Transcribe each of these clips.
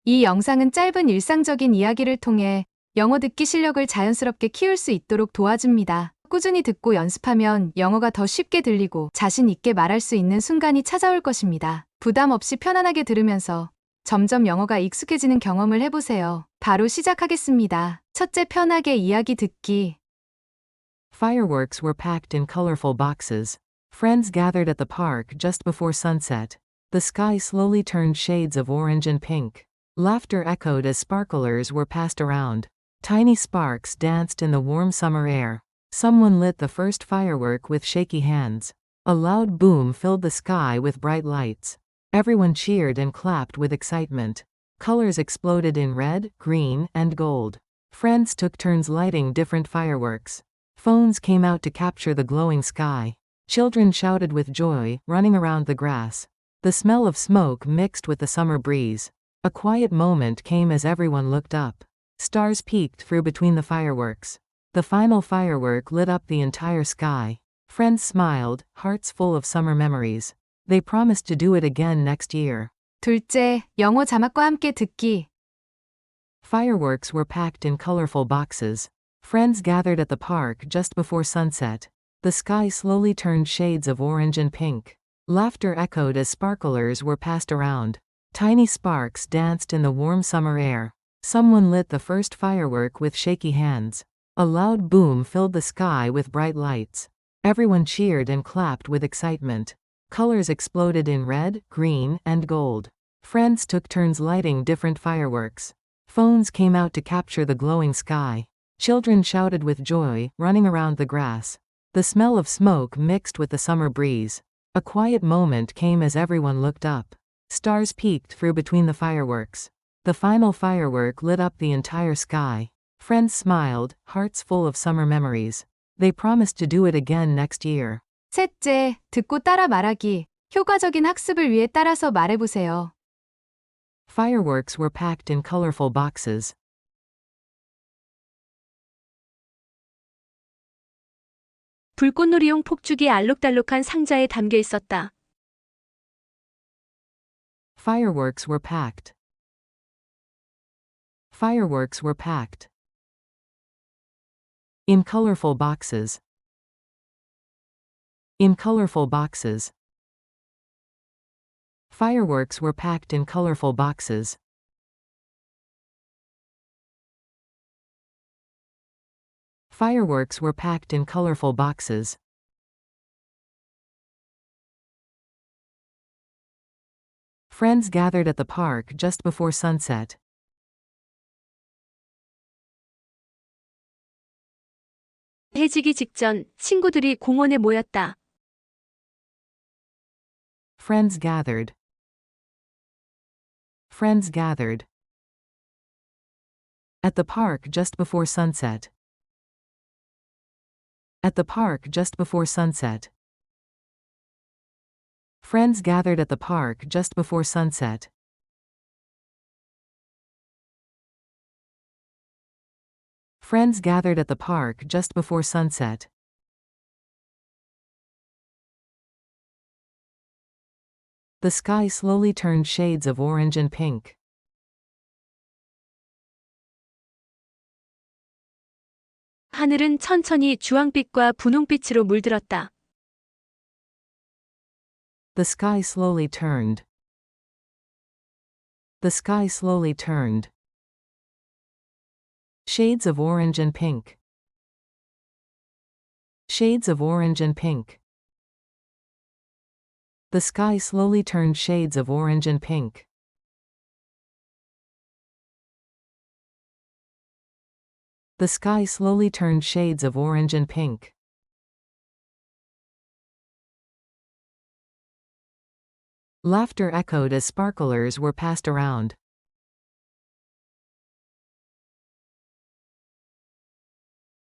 이 영상은 짧은 일상적인 이야기를 통해 영어 듣기 실력을 자연스럽게 키울 수 있도록 도와줍니다. 꾸준히 듣고 연습하면 영어가 더 쉽게 들리고 자신 있게 말할 수 있는 순간이 찾아올 것입니다. 부담 없이 편안하게 들으면서 점점 영어가 익숙해지는 경험을 해보세요. 바로 시작하겠습니다. 첫째, 편하게 이야기 듣기. Fireworks were packed in colorful boxes. Friends gathered at the park just before sunset. The sky slowly turned shades of orange and pink. Laughter echoed as sparklers were passed around. Tiny sparks danced in the warm summer air. Someone lit the first firework with shaky hands. A loud boom filled the sky with bright lights. Everyone cheered and clapped with excitement. Colors exploded in red, green, and gold. Friends took turns lighting different fireworks. Phones came out to capture the glowing sky. Children shouted with joy, running around the grass. The smell of smoke mixed with the summer breeze. A quiet moment came as everyone looked up. Stars peeked through between the fireworks. The final firework lit up the entire sky. Friends smiled, hearts full of summer memories. They promised to do it again next year. 둘째, 영어 자막과 함께 듣기. Fireworks were packed in colorful boxes. Friends gathered at the park just before sunset. The sky slowly turned shades of orange and pink. Laughter echoed as sparklers were passed around. Tiny sparks danced in the warm summer air. Someone lit the first firework with shaky hands. A loud boom filled the sky with bright lights. Everyone cheered and clapped with excitement. Colors exploded in red, green, and gold. Friends took turns lighting different fireworks. Phones came out to capture the glowing sky. Children shouted with joy, running around the grass. The smell of smoke mixed with the summer breeze. A quiet moment came as everyone looked up. Stars peeked through between the fireworks. The final firework lit up the entire sky. Friends smiled, hearts full of summer memories. They promised to do it again next year. 셋째, 듣고 따라 말하기. 효과적인 학습을 위해 따라서 말해보세요. Fireworks were packed in colorful boxes. 불꽃놀이용 폭죽이 알록달록한 상자에 담겨 있었다. Fireworks were packed. Fireworks were packed in colorful boxes. In colorful boxes. Fireworks were packed in colorful boxes. Fireworks were packed in colorful boxes. Friends gathered at the park just before sunset. 해지기 직전 친구들이 공원에 모였다. Friends gathered. Friends gathered at the park just before sunset. At the park just before sunset. Friends gathered at the park just before sunset. Friends gathered at the park just before sunset. The sky slowly turned shades of orange and pink. 하늘은 천천히 주황빛과 분홍빛으로 물들었다. The sky slowly turned. The sky slowly turned. Shades of orange and pink. Shades of orange and pink. The sky slowly turned shades of orange and pink. The sky slowly turned shades of orange and pink. Laughter echoed as sparklers were passed around.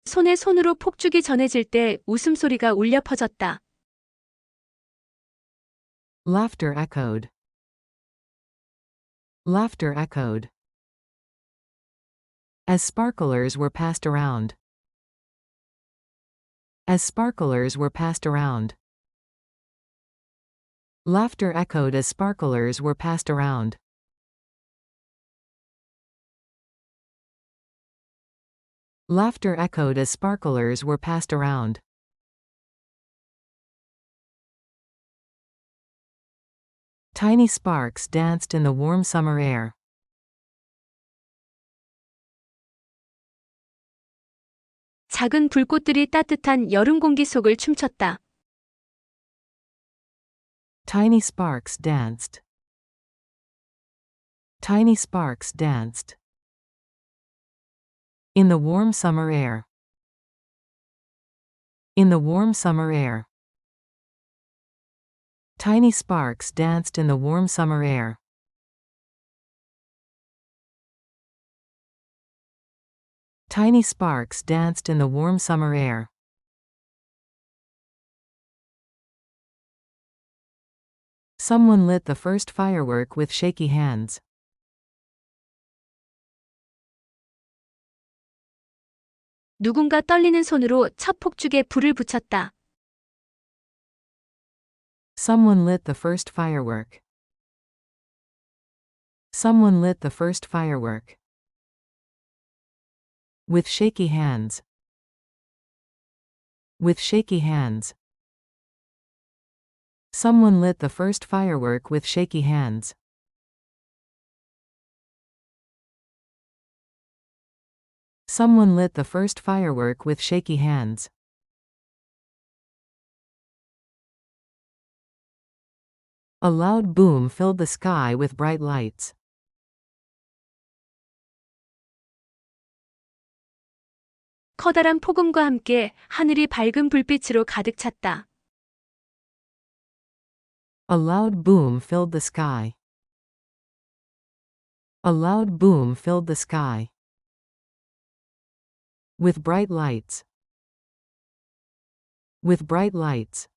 손에 손으로 폭죽이 전해질 때 웃음소리가 울려 퍼졌다. Laughter echoed. Laughter echoed as sparklers were passed around. As sparklers were passed around. Laughter echoed as sparklers were passed around. Laughter echoed as sparklers were passed around. Tiny sparks danced in the warm summer air. 작은 불꽃들이 따뜻한 여름 공기 속을 춤췄다. Tiny sparks danced. Tiny sparks danced. In the warm summer air. In the warm summer air. Tiny sparks danced in the warm summer air. Tiny sparks danced in the warm summer air. Someone lit the first firework with shaky hands. 누군가 떨리는 손으로 첫 폭죽에 불을 붙였다. Someone lit the first firework. Someone lit the first firework. With shaky hands. With shaky hands. Someone lit the first firework with shaky hands. Someone lit the first firework with shaky hands. A loud boom filled the sky with bright lights. 커다란 폭음과 함께 하늘이 밝은 불빛으로 가득 찼다. A loud boom filled the sky. A loud boom filled the sky. With bright lights. With bright lights.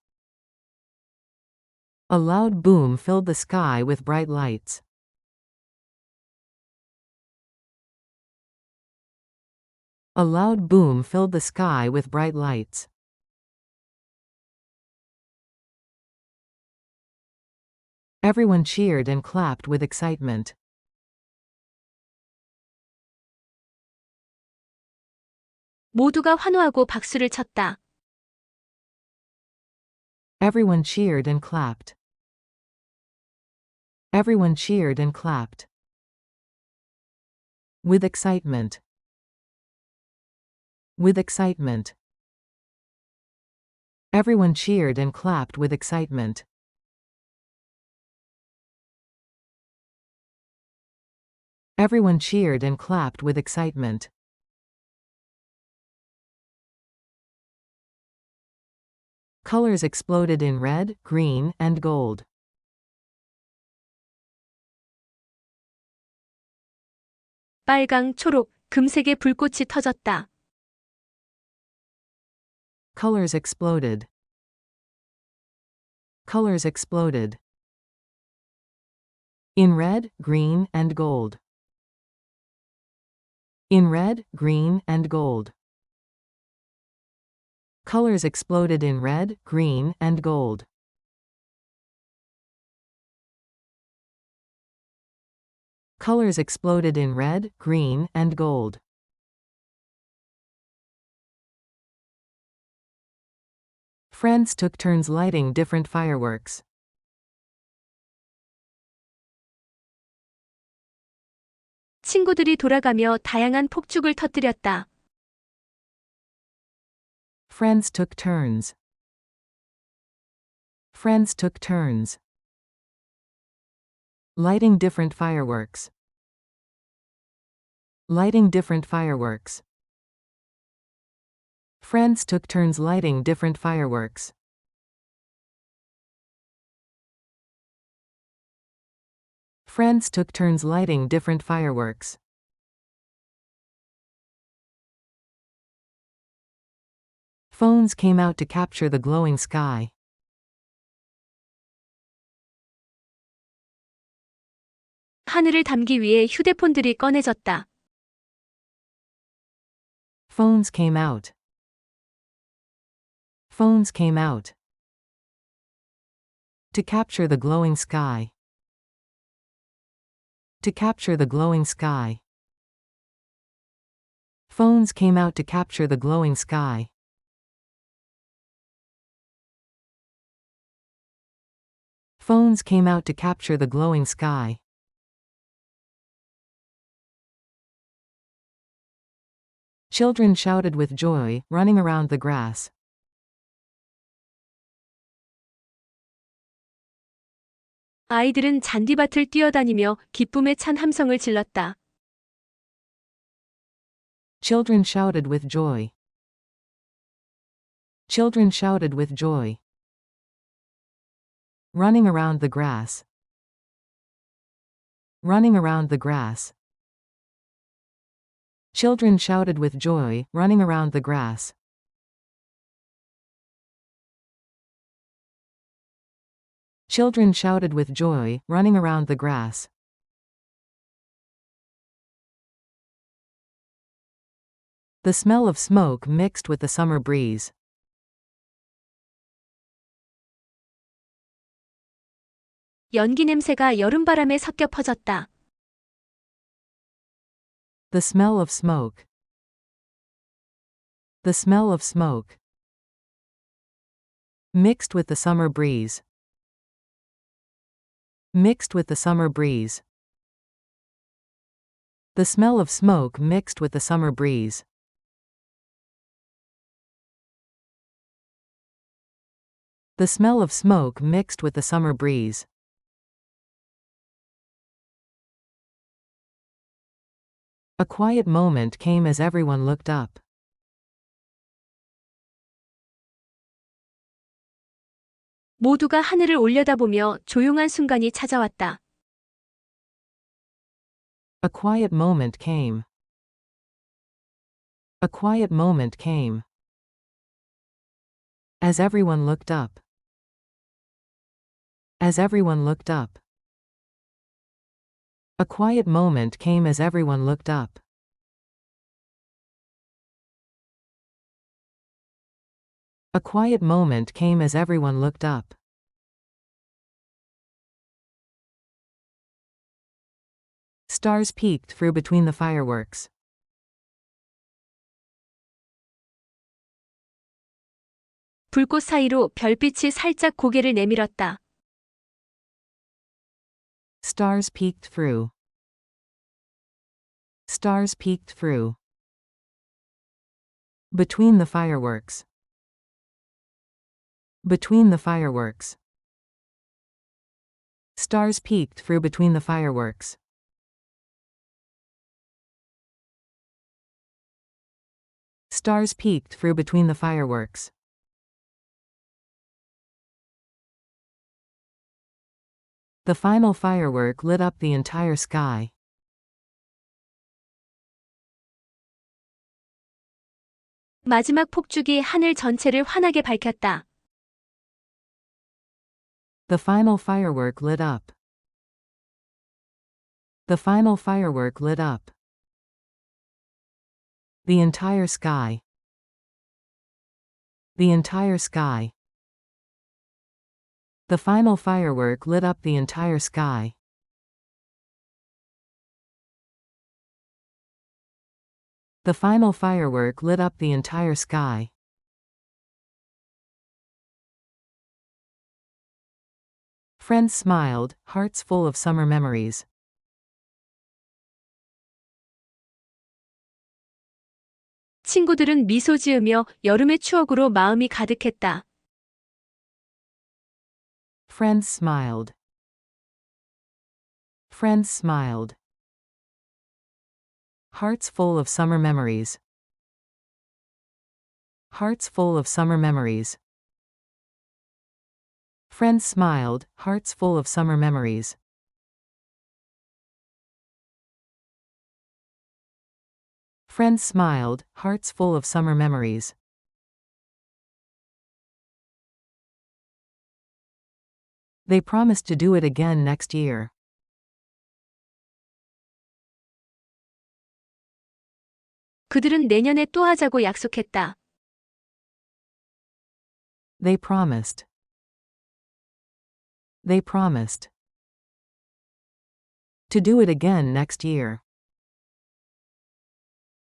A loud boom filled the sky with bright lights. A loud boom filled the sky with bright lights. Everyone cheered and clapped with excitement. 모두가 환호하고 박수를 쳤다. Everyone cheered and clapped. Everyone cheered and clapped. With excitement. With excitement. Everyone cheered and clapped with excitement. Everyone cheered and clapped with excitement. Colors exploded in red, green, and gold. 빨강, 초록, 금색의 불꽃이 터졌다. Colors exploded. Colors exploded. In red, green, and gold. In red, green, and gold. Colors exploded in red, green, and gold. Colors exploded in red, green, and gold. Friends took turns lighting different fireworks. 친구들이 돌아가며 다양한 폭죽을 터뜨렸다. Friends took turns. Friends took turns. Lighting different fireworks. Lighting different fireworks. Friends took turns lighting different fireworks. Friends took turns lighting different fireworks. Phones came out to capture the glowing sky. 하늘을 담기 위해 휴대폰들이 꺼내졌다. Phones came out. Phones came out. To capture the glowing sky. To capture the glowing sky. Phones came out to capture the glowing sky. Phones came out to capture the glowing sky. Children shouted with joy, running around the grass. 아이들은 잔디밭을 뛰어다니며 기쁨에 찬 함성을 질렀다. Children shouted with joy. Children shouted with joy. Running around the grass. Running around the grass. Children shouted with joy, running around the grass. Children shouted with joy, running around the grass. The smell of smoke mixed with the summer breeze. 연기 냄새가 여름바람에 섞여 퍼졌다. The smell of smoke. The smell of smoke. Mixed with the summer breeze. Mixed with the summer breeze. The smell of smoke mixed with the summer breeze. The smell of smoke mixed with the summer breeze. A quiet moment came as everyone looked up. 모두가 하늘을 올려다보며 조용한 순간이 찾아왔다. A quiet moment came. A quiet moment came. As everyone looked up. As everyone looked up. A quiet moment came as everyone looked up. A quiet moment came as everyone looked up. Stars peeked through between the fireworks. 불꽃 사이로 별빛이 살짝 고개를 내밀었다. Stars peeked through. Stars peeked through. Between the fireworks. Between the fireworks. Stars peeked through between the fireworks. Stars peeked through between the fireworks. The final firework lit up the entire sky. 마지막 폭죽이 하늘 전체를 환하게 밝혔다. The final firework lit up. The final firework lit up the entire sky. The entire sky. The final firework lit up the entire sky. The final firework lit up the entire sky. Friends smiled, hearts full of summer memories. 친구들은 미소 지으며 여름의 추억으로 마음이 가득했다. Friends smiled. Friends smiled. Hearts full of summer memories. Hearts full of summer memories. Friends smiled, hearts full of summer memories. Friends smiled, hearts full of summer memories. They promised to do it again next year. 그들은 내년에 또 하자고 약속했다. They promised. They promised to do it again next year.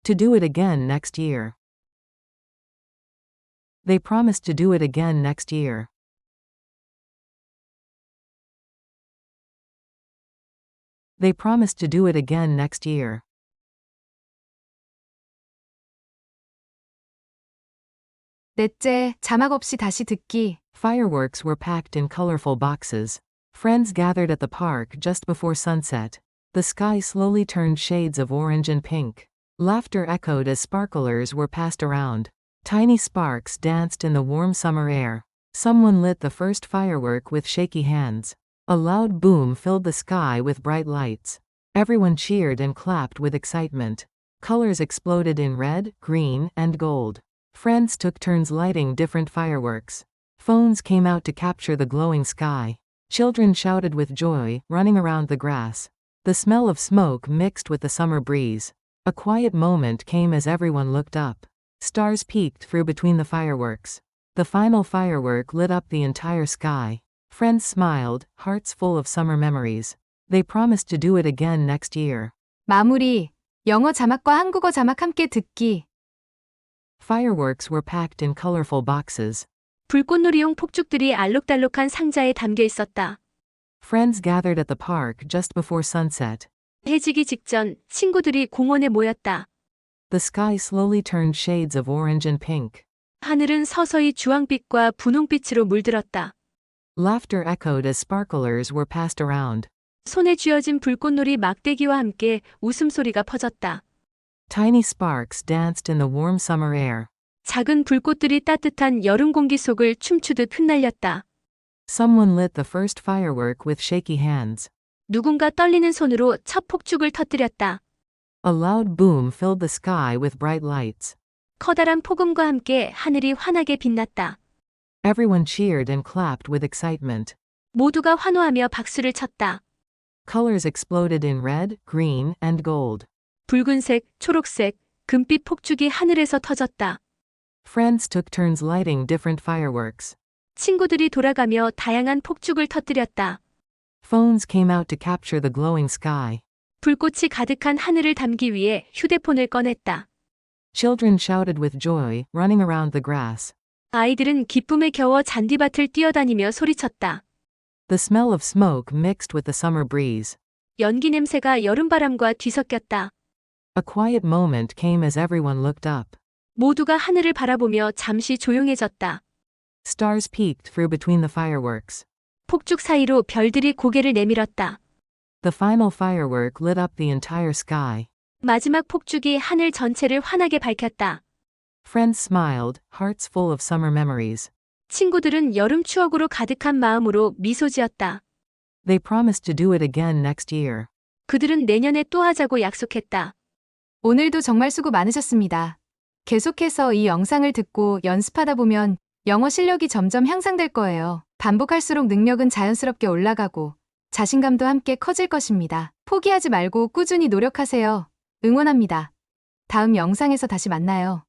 to do it again next year. They promised to do it again next year. They promised to do it again next year. 넷째, 자막 없이 다시 듣기. Fireworks were packed in colorful boxes. Friends gathered at the park just before sunset. The sky slowly turned shades of orange and pink. Laughter echoed as sparklers were passed around. Tiny sparks danced in the warm summer air. Someone lit the first firework with shaky hands. A loud boom filled the sky with bright lights. Everyone cheered and clapped with excitement. Colors exploded in red, green, and gold. Friends took turns lighting different fireworks. Phones came out to capture the glowing sky. Children shouted with joy, running around the grass. The smell of smoke mixed with the summer breeze. A quiet moment came as everyone looked up. Stars peeked through between the fireworks. The final firework lit up the entire sky. Friends smiled, hearts full of summer memories. They promised to do it again next year. 마무리. 영어 자막과 한국어 자막 함께 듣기. Fireworks were packed in colorful boxes. 불꽃놀이용 폭죽들이 알록달록한 상자에 담겨 있었다. Friends gathered at the park just before sunset. 해지기 직전 친구들이 공원에 모였다. The sky slowly turned shades of orange and pink. 하늘은 서서히 주황빛과 분홍빛으로 물들었다. Laughter echoed as sparklers were passed around. 손에 쥐어진 불꽃놀이 막대기와 함께 웃음소리가 퍼졌다. Tiny sparks danced in the warm summer air. 작은 불꽃들이 따뜻한 여름 공기 속을 춤추듯 흩날렸다. Someone lit the first firework with shaky hands. 누군가 떨리는 손으로 첫 폭죽을 터뜨렸다. A loud boom filled the sky with bright lights. 커다란 폭음과 함께 하늘이 환하게 빛났다. Everyone cheered and clapped with excitement. 모두가 환호하며 박수를 쳤다. Colors exploded in red, green, and gold. 붉은색, 초록색, 금빛 폭죽이 하늘에서 터졌다. Friends took turns lighting different fireworks. 친구들이 돌아가며 다양한 폭죽을 터뜨렸다. Phones came out to capture the glowing sky. 불꽃이 가득한 하늘을 담기 위해 휴대폰을 꺼냈다. Children shouted with joy, running around the grass. 아이들은 기쁨에 겨워 잔디밭을 뛰어다니며 소리쳤다. The smell of smoke mixed with the summer breeze. 연기 냄새가 여름바람과 뒤섞였다. A quiet moment came as everyone looked up. 모두가 하늘을 바라보며 잠시 조용해졌다. Stars peeked through between the fireworks. 폭죽 사이로 별들이 고개를 내밀었다. The final firework lit up the entire sky. 마지막 폭죽이 하늘 전체를 환하게 밝혔다. Friends smiled, hearts full of summer memories. 친구들은 여름 추억으로 가득한 마음으로 미소 지었다. They promised to do it again next year. 그들은 내년에 또 하자고 약속했다. 오늘도 정말 수고 많으셨습니다. 계속해서 이 영상을 듣고 연습하다 보면 영어 실력이 점점 향상될 거예요. 반복할수록 능력은 자연스럽게 올라가고 자신감도 함께 커질 것입니다. 포기하지 말고 꾸준히 노력하세요. 응원합니다. 다음 영상에서 다시 만나요.